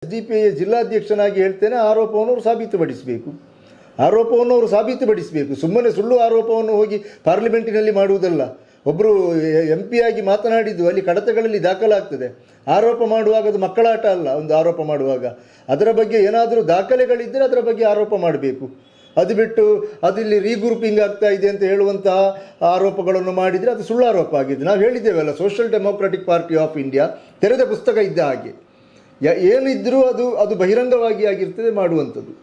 SDPIಯ ಜಿಲ್ಲಾಧ್ಯಕ್ಷನಾಗಿ ಹೇಳ್ತೇನೆ, ಆರೋಪವನ್ನು ಅವರು ಸಾಬೀತುಪಡಿಸಬೇಕು. ಸುಮ್ಮನೆ ಸುಳ್ಳು ಆರೋಪವನ್ನು ಹೋಗಿ ಪಾರ್ಲಿಮೆಂಟಿನಲ್ಲಿ ಮಾಡುವುದಲ್ಲ. ಒಬ್ಬರು MP ಆಗಿ ಮಾತನಾಡಿದ್ದು ಅಲ್ಲಿ ಕಡತಗಳಲ್ಲಿ ದಾಖಲಾಗ್ತದೆ. ಆರೋಪ ಮಾಡುವಾಗ ಅದು ಮಕ್ಕಳಾಟ ಅಲ್ಲ. ಒಂದು ಆರೋಪ ಮಾಡುವಾಗ ಅದರ ಬಗ್ಗೆ ಏನಾದರೂ ದಾಖಲೆಗಳಿದ್ದರೆ ಅದರ ಬಗ್ಗೆ ಆರೋಪ ಮಾಡಬೇಕು. ಅದು ಬಿಟ್ಟು ಅದಿಲ್ಲಿ ರೀಗ್ರೂಪಿಂಗ್ ಆಗ್ತಾ ಇದೆ ಅಂತ ಹೇಳುವಂತಹ ಆರೋಪಗಳನ್ನು ಮಾಡಿದರೆ ಅದು ಸುಳ್ಳು ಆರೋಪ ಆಗಿದೆ. ನಾವು ಹೇಳಿದ್ದೇವಲ್ಲ, social democratic party of India ತೆರೆದ ಪುಸ್ತಕ ಇದ್ದ ಹಾಗೆ. ಏನಿದ್ರೂ ಅದು ಬಹಿರಂಗವಾಗಿ ಆಗಿರ್ತದೆ ಮಾಡುವಂಥದ್ದು.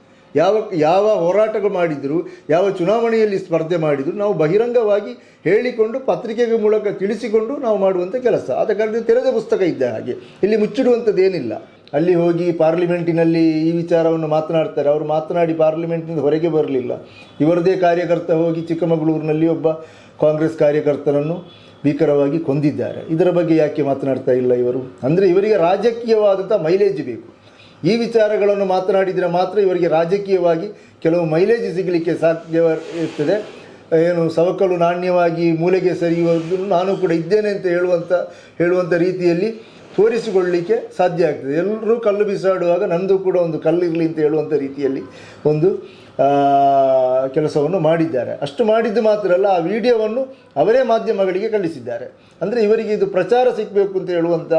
ಯಾವ ಹೋರಾಟಗಳು ಮಾಡಿದರೂ, ಯಾವ ಚುನಾವಣೆಯಲ್ಲಿ ಸ್ಪರ್ಧೆ ಮಾಡಿದರೂ ನಾವು ಬಹಿರಂಗವಾಗಿ ಹೇಳಿಕೊಂಡು ಪತ್ರಿಕೆಗಳ ಮೂಲಕ ತಿಳಿಸಿಕೊಂಡು ನಾವು ಮಾಡುವಂಥ ಕೆಲಸ. ಆದ ಕಾರಣ ತೆರೆದ ಪುಸ್ತಕ ಇದ್ದ ಹಾಗೆ, ಇಲ್ಲಿ ಮುಚ್ಚಿಡುವಂಥದ್ದೇನಿಲ್ಲ. ಅಲ್ಲಿ ಹೋಗಿ ಪಾರ್ಲಿಮೆಂಟಿನಲ್ಲಿ ಈ ವಿಚಾರವನ್ನು ಮಾತನಾಡ್ತಾರೆ. ಅವರು ಮಾತನಾಡಿ ಪಾರ್ಲಿಮೆಂಟಿನಿಂದ ಹೊರಗೆ ಬರಲಿಲ್ಲ. ಇವರದೇ ಕಾರ್ಯಕರ್ತ ಹೋಗಿ ಚಿಕ್ಕಮಗಳೂರಿನಲ್ಲಿ ಒಬ್ಬ ಕಾಂಗ್ರೆಸ್ ಕಾರ್ಯಕರ್ತನನ್ನು ಭೀಕರವಾಗಿ ಕೊಂದಿದ್ದಾರೆ. ಇದರ ಬಗ್ಗೆ ಯಾಕೆ ಮಾತನಾಡ್ತಾ ಇಲ್ಲ ಇವರು? ಅಂದರೆ ಇವರಿಗೆ ರಾಜಕೀಯವಾದಂಥ ಮೈಲೇಜ್ ಬೇಕು. ಈ ವಿಚಾರಗಳನ್ನು ಮಾತನಾಡಿದರೆ ಮಾತ್ರ ಇವರಿಗೆ ರಾಜಕೀಯವಾಗಿ ಕೆಲವು ಮೈಲೇಜ್ ಸಿಗಲಿಕ್ಕೆ ಸಾಧ್ಯ ಇರ್ತದೆ. ಏನು ಸವಕಲು ನಾಣ್ಯವಾಗಿ ಮೂಲೆಗೆ ಸರಿಯುವುದು ನಾನು ಕೂಡ ಇದ್ದೇನೆ ಅಂತ ಹೇಳುವಂಥ ರೀತಿಯಲ್ಲಿ ತೋರಿಸಿಕೊಳ್ಳಲಿಕ್ಕೆ ಸಾಧ್ಯ ಆಗ್ತದೆ. ಎಲ್ಲರೂ ಕಲ್ಲು ಬಿಸಾಡುವಾಗ ನಂದು ಕೂಡ ಒಂದು ಕಲ್ಲಿರಲಿ ಅಂತ ಹೇಳುವಂಥ ರೀತಿಯಲ್ಲಿ ಒಂದು ಕೆಲಸವನ್ನು ಮಾಡಿದ್ದಾರೆ. ಅಷ್ಟು ಮಾಡಿದ್ದು ಮಾತ್ರ ಅಲ್ಲ, ಆ ವಿಡಿಯೋವನ್ನು ಅವರೇ ಮಾಧ್ಯಮಗಳಿಗೆ ಕಳಿಸಿದ್ದಾರೆ. ಅಂದರೆ ಇವರಿಗೆ ಇದು ಪ್ರಚಾರ ಸಿಗಬೇಕು ಅಂತ ಹೇಳುವಂಥ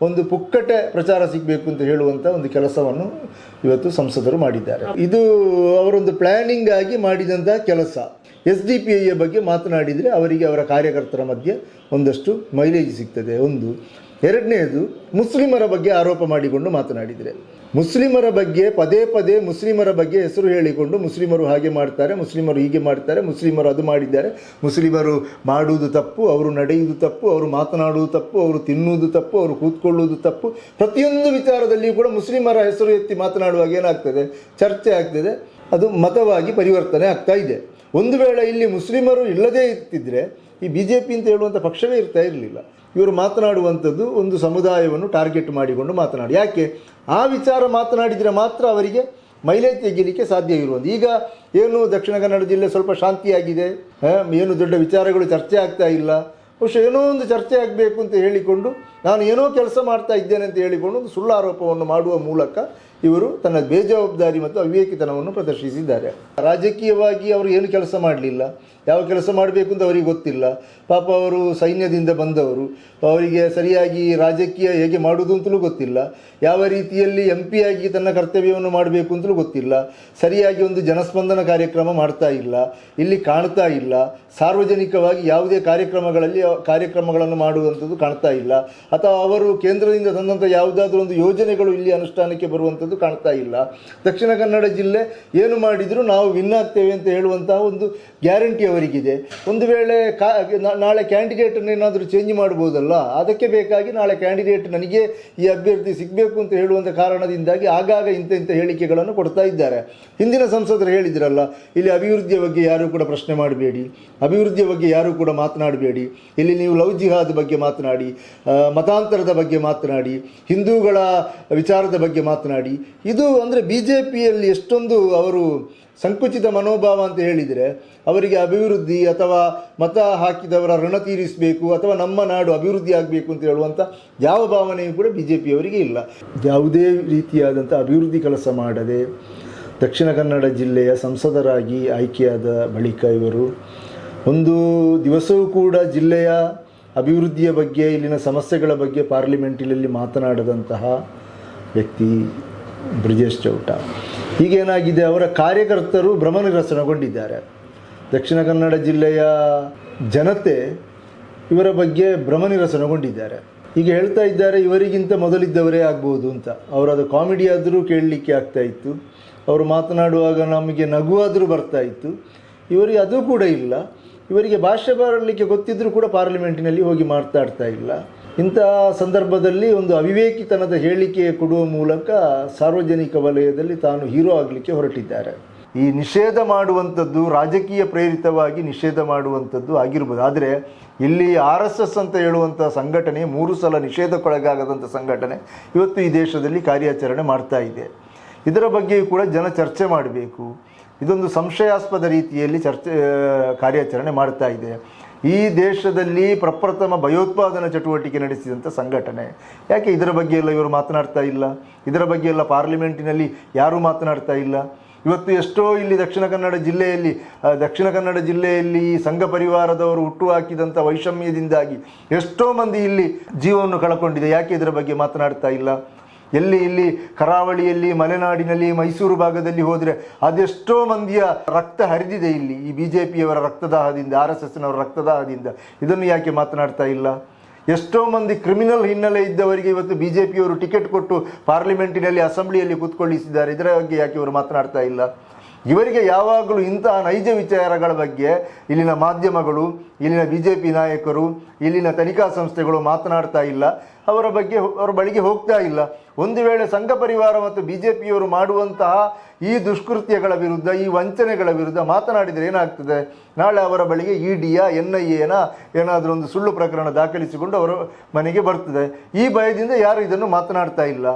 ಒಂದು ಪುಕ್ಕಟೆ ಪ್ರಚಾರ ಸಿಗಬೇಕು ಅಂತ ಹೇಳುವಂಥ ಒಂದು ಕೆಲಸವನ್ನು ಇವತ್ತು ಸಂಸದರು ಮಾಡಿದ್ದಾರೆ. ಇದು ಅವರೊಂದು ಪ್ಲ್ಯಾನಿಂಗ್ ಆಗಿ ಮಾಡಿದಂಥ ಕೆಲಸ. SDPIಯ ಬಗ್ಗೆ ಮಾತನಾಡಿದರೆ ಅವರಿಗೆ ಅವರ ಕಾರ್ಯಕರ್ತರ ಮಧ್ಯೆ ಒಂದಷ್ಟು ಮೈಲೇಜ್ ಸಿಗ್ತದೆ. ಒಂದು. ಎರಡನೇದು, ಮುಸ್ಲಿಮರ ಬಗ್ಗೆ ಆರೋಪ ಮಾಡಿಕೊಂಡು ಮಾತನಾಡಿದರೆ, ಮುಸ್ಲಿಮರ ಬಗ್ಗೆ ಪದೇ ಪದೇ ಮುಸ್ಲಿಮರ ಬಗ್ಗೆ ಹೆಸರು ಹೇಳಿಕೊಂಡು ಮುಸ್ಲಿಮರು ಹಾಗೆ ಮಾಡ್ತಾರೆ, ಮುಸ್ಲಿಮರು ಹೀಗೆ ಮಾಡ್ತಾರೆ, ಮುಸ್ಲಿಮರು ಅದು ಮಾಡಿದ್ದಾರೆ, ಮುಸ್ಲಿಮರು ಮಾಡುವುದು ತಪ್ಪು, ಅವರು ನಡೆಯುವುದು ತಪ್ಪು, ಅವರು ಮಾತನಾಡುವುದು ತಪ್ಪು, ಅವರು ತಿನ್ನುವುದು ತಪ್ಪು, ಅವರು ಕೂತ್ಕೊಳ್ಳುವುದು ತಪ್ಪು. ಪ್ರತಿಯೊಂದು ವಿಚಾರದಲ್ಲಿಯೂ ಕೂಡ ಮುಸ್ಲಿಮರ ಹೆಸರು ಎತ್ತಿ ಮಾತನಾಡುವಾಗ ಏನಾಗ್ತದೆ, ಚರ್ಚೆ ಆಗ್ತದೆ, ಅದು ಮತವಾಗಿ ಪರಿವರ್ತನೆ ಆಗ್ತಾ ಇದೆ. ಒಂದು ವೇಳೆ ಇಲ್ಲಿ ಮುಸ್ಲಿಮರು ಇಲ್ಲದೇ ಇರ್ತಿದ್ರೆ ಈ BJP ಅಂತ ಹೇಳುವಂಥ ಪಕ್ಷವೇ ಇರ್ತಾ ಇರಲಿಲ್ಲ. ಇವರು ಮಾತನಾಡುವಂಥದ್ದು ಒಂದು ಸಮುದಾಯವನ್ನು ಟಾರ್ಗೆಟ್ ಮಾಡಿಕೊಂಡು ಮಾತನಾಡಿ. ಯಾಕೆ ಆ ವಿಚಾರ ಮಾತನಾಡಿದರೆ ಮಾತ್ರ ಅವರಿಗೆ ಮೈಲೇಜ್ ತೆಗಿಲಿಕ್ಕೆ ಸಾಧ್ಯ ಇರುವುದು. ಈಗ ಏನು ದಕ್ಷಿಣ ಕನ್ನಡ ಜಿಲ್ಲೆ ಸ್ವಲ್ಪ ಶಾಂತಿಯಾಗಿದೆ, ಏನು ದೊಡ್ಡ ವಿಚಾರಗಳು ಚರ್ಚೆ ಆಗ್ತಾ ಇಲ್ಲ, ಬಹುಶಃ ಏನೋ ಒಂದು ಚರ್ಚೆ ಆಗಬೇಕು ಅಂತ ಹೇಳಿಕೊಂಡು ನಾನು ಏನೋ ಕೆಲಸ ಮಾಡ್ತಾ ಇದ್ದೇನೆ ಅಂತ ಹೇಳಿಕೊಂಡು ಒಂದು ಸುಳ್ಳು ಆರೋಪವನ್ನು ಮಾಡುವ ಮೂಲಕ ಇವರು ತನ್ನ ಬೇಜವಾಬ್ದಾರಿ ಮತ್ತು ಅವಿವೇಕಿತನವನ್ನು ಪ್ರದರ್ಶಿಸಿದ್ದಾರೆ. ರಾಜಕೀಯವಾಗಿ ಅವರು ಏನು ಕೆಲಸ ಮಾಡಲಿಲ್ಲ, ಯಾವ ಕೆಲಸ ಮಾಡಬೇಕು ಅಂತ ಅವರಿಗೆ ಗೊತ್ತಿಲ್ಲ. ಪಾಪ ಅವರು ಸೈನ್ಯದಿಂದ ಬಂದವರು, ಅವರಿಗೆ ಸರಿಯಾಗಿ ರಾಜಕೀಯ ಹೇಗೆ ಮಾಡುವುದು ಅಂತಲೂ ಗೊತ್ತಿಲ್ಲ. ಯಾವ ರೀತಿಯಲ್ಲಿ MP ಆಗಿ ತನ್ನ ಕರ್ತವ್ಯವನ್ನು ಮಾಡಬೇಕು ಅಂತಲೂ ಗೊತ್ತಿಲ್ಲ. ಸರಿಯಾಗಿ ಒಂದು ಜನಸ್ಪಂದನ ಕಾರ್ಯಕ್ರಮ ಮಾಡ್ತಾ ಇಲ್ಲ, ಇಲ್ಲಿ ಕಾಣ್ತಾ ಇಲ್ಲ. ಸಾರ್ವಜನಿಕವಾಗಿ ಯಾವುದೇ ಕಾರ್ಯಕ್ರಮಗಳನ್ನು ಮಾಡುವಂಥದ್ದು ಕಾಣ್ತಾ ಇಲ್ಲ. ಅಥವಾ ಅವರು ಕೇಂದ್ರದಿಂದ ತಂದಂಥ ಯಾವುದಾದ್ರೂ ಒಂದು ಯೋಜನೆಗಳು ಇಲ್ಲಿ ಅನುಷ್ಠಾನಕ್ಕೆ ಬರುವಂಥದ್ದು ಕಾಣ್ತಾ ಇಲ್ಲ. ದಕ್ಷಿಣ ಕನ್ನಡ ಜಿಲ್ಲೆ ಏನು ಮಾಡಿದರೂ ನಾವು ವಿನ್ ಆಗ್ತೇವೆ ಅಂತ ಹೇಳುವಂತಹ ಒಂದು ಗ್ಯಾರಂಟಿ ಅವರಿಗಿದೆ. ಒಂದು ವೇಳೆ ನಾಳೆ ಕ್ಯಾಂಡಿಡೇಟನ್ನು ಏನಾದರೂ ಚೇಂಜ್ ಮಾಡ್ಬೋದಲ್ಲ, ಅದಕ್ಕೆ ಬೇಕಾಗಿ ನಾಳೆ ಕ್ಯಾಂಡಿಡೇಟ್ ನನಗೆ ಈ ಅಭ್ಯರ್ಥಿ ಸಿಗಬೇಕು ಅಂತ ಹೇಳುವಂಥ ಕಾರಣದಿಂದಾಗಿ ಆಗಾಗ ಇಂಥ ಹೇಳಿಕೆಗಳನ್ನು ಕೊಡ್ತಾ ಇದ್ದಾರೆ. ಹಿಂದಿನ ಸಂಸದರು ಹೇಳಿದ್ರಲ್ಲ, ಇಲ್ಲಿ ಅಭಿವೃದ್ಧಿಯ ಬಗ್ಗೆ ಯಾರೂ ಕೂಡ ಪ್ರಶ್ನೆ ಮಾಡಬೇಡಿ, ಅಭಿವೃದ್ಧಿಯ ಬಗ್ಗೆ ಯಾರೂ ಕೂಡ ಮಾತನಾಡಬೇಡಿ, ಇಲ್ಲಿ ನೀವು ಲವ್ ಜಿಹಾದ್ ಬಗ್ಗೆ ಮಾತನಾಡಿ, ಮತಾಂತರದ ಬಗ್ಗೆ ಮಾತನಾಡಿ, ಹಿಂದೂಗಳ ವಿಚಾರದ ಬಗ್ಗೆ ಮಾತನಾಡಿ. ಇದು ಅಂದರೆ BJPಯಲ್ಲಿ ಎಷ್ಟೊಂದು ಅವರು ಸಂಕುಚಿತ ಮನೋಭಾವ ಅಂತ ಹೇಳಿದರೆ, ಅವರಿಗೆ ಅಭಿವೃದ್ಧಿ ಅಥವಾ ಮತ ಹಾಕಿದವರ ಋಣ ತೀರಿಸಬೇಕು ಅಥವಾ ನಮ್ಮ ನಾಡು ಅಭಿವೃದ್ಧಿ ಆಗಬೇಕು ಅಂತ ಹೇಳುವಂಥ ಯಾವ ಭಾವನೆಯೂ ಕೂಡ BJPಯವರಿಗೆ ಇಲ್ಲ. ಯಾವುದೇ ರೀತಿಯಾದಂಥ ಅಭಿವೃದ್ಧಿ ಕೆಲಸ ಮಾಡದೆ ದಕ್ಷಿಣ ಕನ್ನಡ ಜಿಲ್ಲೆಯ ಸಂಸದರಾಗಿ ಆಯ್ಕೆಯಾದ ಬಳಿಕ ಇವರು ಒಂದು ದಿವಸವೂ ಕೂಡ ಜಿಲ್ಲೆಯ ಅಭಿವೃದ್ಧಿಯ ಬಗ್ಗೆ, ಇಲ್ಲಿನ ಸಮಸ್ಯೆಗಳ ಬಗ್ಗೆ ಪಾರ್ಲಿಮೆಂಟಿನಲ್ಲಿ ಮಾತನಾಡದಂತಹ ವ್ಯಕ್ತಿ ಬ್ರಿಜೇಶ್ ಚೌಟ. ಹೀಗೇನಾಗಿದೆ, ಅವರ ಕಾರ್ಯಕರ್ತರು ಭ್ರಮನಿರಸನಗೊಂಡಿದ್ದಾರೆ. ದಕ್ಷಿಣ ಕನ್ನಡ ಜಿಲ್ಲೆಯ ಜನತೆ ಇವರ ಬಗ್ಗೆ ಭ್ರಮನಿರಸನಗೊಂಡಿದ್ದಾರೆ. ಈಗ ಹೇಳ್ತಾ ಇದ್ದಾರೆ, ಇವರಿಗಿಂತ ಮೊದಲಿದ್ದವರೇ ಆಗ್ಬೋದು ಅಂತ. ಅವರದು ಕಾಮಿಡಿ ಆದರೂ ಕೇಳಲಿಕ್ಕೆ ಆಗ್ತಾ ಇತ್ತು, ಅವರು ಮಾತನಾಡುವಾಗ ನಮಗೆ ನಗುವಾದರೂ ಬರ್ತಾ ಇತ್ತು. ಇವರಿಗೆ ಅದು ಕೂಡ ಇಲ್ಲ. ಇವರಿಗೆ ಭಾಷೆ ಬರಲಿಕ್ಕೆ ಗೊತ್ತಿದ್ದರೂ ಕೂಡ ಪಾರ್ಲಿಮೆಂಟಿನಲ್ಲಿ ಹೋಗಿ ಮಾತಾಡ್ತಾ ಇಲ್ಲ. ಇಂಥ ಸಂದರ್ಭದಲ್ಲಿ ಒಂದು ಅವಿವೇಕಿತನದ ಹೇಳಿಕೆ ಕೊಡುವ ಮೂಲಕ ಸಾರ್ವಜನಿಕ ವಲಯದಲ್ಲಿ ತಾನು ಹೀರೋ ಆಗಲಿಕ್ಕೆ ಹೊರಟಿದ್ದಾರೆ. ಈ ನಿಷೇಧ ಮಾಡುವಂಥದ್ದು ರಾಜಕೀಯ ಪ್ರೇರಿತವಾಗಿ ನಿಷೇಧ ಮಾಡುವಂಥದ್ದು ಆಗಿರ್ಬೋದು. ಆದರೆ ಇಲ್ಲಿ RSS ಅಂತ ಹೇಳುವಂಥ ಸಂಘಟನೆ 3 ಸಲ ನಿಷೇಧಕ್ಕೊಳಗಾಗದಂಥ ಸಂಘಟನೆ ಇವತ್ತು ಈ ದೇಶದಲ್ಲಿ ಕಾರ್ಯಾಚರಣೆ ಮಾಡ್ತಾ ಇದೆ. ಇದರ ಬಗ್ಗೆಯೂ ಕೂಡ ಜನ ಚರ್ಚೆ ಮಾಡಬೇಕು. ಇದೊಂದು ಸಂಶಯಾಸ್ಪದ ರೀತಿಯಲ್ಲಿ ಕಾರ್ಯಾಚರಣೆ ಮಾಡ್ತಾ ಇದೆ. ಈ ದೇಶದಲ್ಲಿ ಪ್ರಪ್ರಥಮ ಭಯೋತ್ಪಾದನಾ ಚಟುವಟಿಕೆ ನಡೆಸಿದಂಥ ಸಂಘಟನೆ. ಯಾಕೆ ಇದರ ಬಗ್ಗೆ ಎಲ್ಲ ಇವರು ಮಾತನಾಡ್ತಾ ಇಲ್ಲ? ಇದರ ಬಗ್ಗೆ ಎಲ್ಲ ಪಾರ್ಲಿಮೆಂಟಿನಲ್ಲಿ ಯಾರೂ ಮಾತನಾಡ್ತಾ ಇಲ್ಲ? ಇವತ್ತು ಎಷ್ಟೋ ಇಲ್ಲಿ ದಕ್ಷಿಣ ಕನ್ನಡ ಜಿಲ್ಲೆಯಲ್ಲಿ ಸಂಘ ಪರಿವಾರದವರು ಹುಟ್ಟು ಹಾಕಿದಂಥ ವೈಷಮ್ಯದಿಂದಾಗಿ ಎಷ್ಟೋ ಮಂದಿ ಇಲ್ಲಿ ಜೀವವನ್ನು ಕಳ್ಕೊಂಡಿದೆ. ಯಾಕೆ ಇದರ ಬಗ್ಗೆ ಮಾತನಾಡ್ತಾ ಇಲ್ಲ? ಇಲ್ಲಿ ಕರಾವಳಿಯಲ್ಲಿ, ಮಲೆನಾಡಿನಲ್ಲಿ, ಮೈಸೂರು ಭಾಗದಲ್ಲಿ ಹೋದರೆ ಅದೆಷ್ಟೋ ಮಂದಿಯ ರಕ್ತ ಹರಿದಿದೆ ಇಲ್ಲಿ ಈ BJPಯವರ ರಕ್ತದಾಹದಿಂದ, RSSನವರ ರಕ್ತದಾಹದಿಂದ. ಇದನ್ನು ಯಾಕೆ ಮಾತನಾಡ್ತಾ ಇಲ್ಲ? ಎಷ್ಟೋ ಮಂದಿ ಕ್ರಿಮಿನಲ್ ಹಿನ್ನೆಲೆ ಇದ್ದವರಿಗೆ ಇವತ್ತು BJPಯವರು ಟಿಕೆಟ್ ಕೊಟ್ಟು ಪಾರ್ಲಿಮೆಂಟಿನಲ್ಲಿ, ಅಸೆಂಬ್ಲಿಯಲ್ಲಿ ಕೂತ್ಕೊಳ್ಳಿಸಿದ್ದಾರೆ. ಇದರ ಬಗ್ಗೆ ಯಾಕೆ ಇವರು ಮಾತನಾಡ್ತಾ ಇಲ್ಲ? ಇವರಿಗೆ ಯಾವಾಗಲೂ ಇಂತಹ ನೈಜ ವಿಚಾರಗಳ ಬಗ್ಗೆ ಇಲ್ಲಿನ ಮಾಧ್ಯಮಗಳು, ಇಲ್ಲಿನ BJP ನಾಯಕರು, ಇಲ್ಲಿನ ತನಿಖಾ ಸಂಸ್ಥೆಗಳು ಮಾತನಾಡ್ತಾ ಇಲ್ಲ. ಅವರ ಬಳಿಗೆ ಹೋಗ್ತಾ ಇಲ್ಲ. ಒಂದು ವೇಳೆ ಸಂಘ ಪರಿವಾರ ಮತ್ತು BJPಯವರು ಮಾಡುವಂತಹ ಈ ದುಷ್ಕೃತ್ಯಗಳ ವಿರುದ್ಧ, ಈ ವಂಚನೆಗಳ ವಿರುದ್ಧ ಮಾತನಾಡಿದರೆ ಏನಾಗ್ತದೆ? ನಾಳೆ ಅವರ ಬಳಿಗೆ EDಯ NIAನ ಏನಾದರೂ ಒಂದು ಸುಳ್ಳು ಪ್ರಕರಣ ದಾಖಲಿಸಿಕೊಂಡು ಅವರ ಮನೆಗೆ ಬರ್ತದೆ. ಈ ಭಯದಿಂದ ಯಾರು ಇದನ್ನು ಮಾತನಾಡ್ತಾ ಇಲ್ಲ.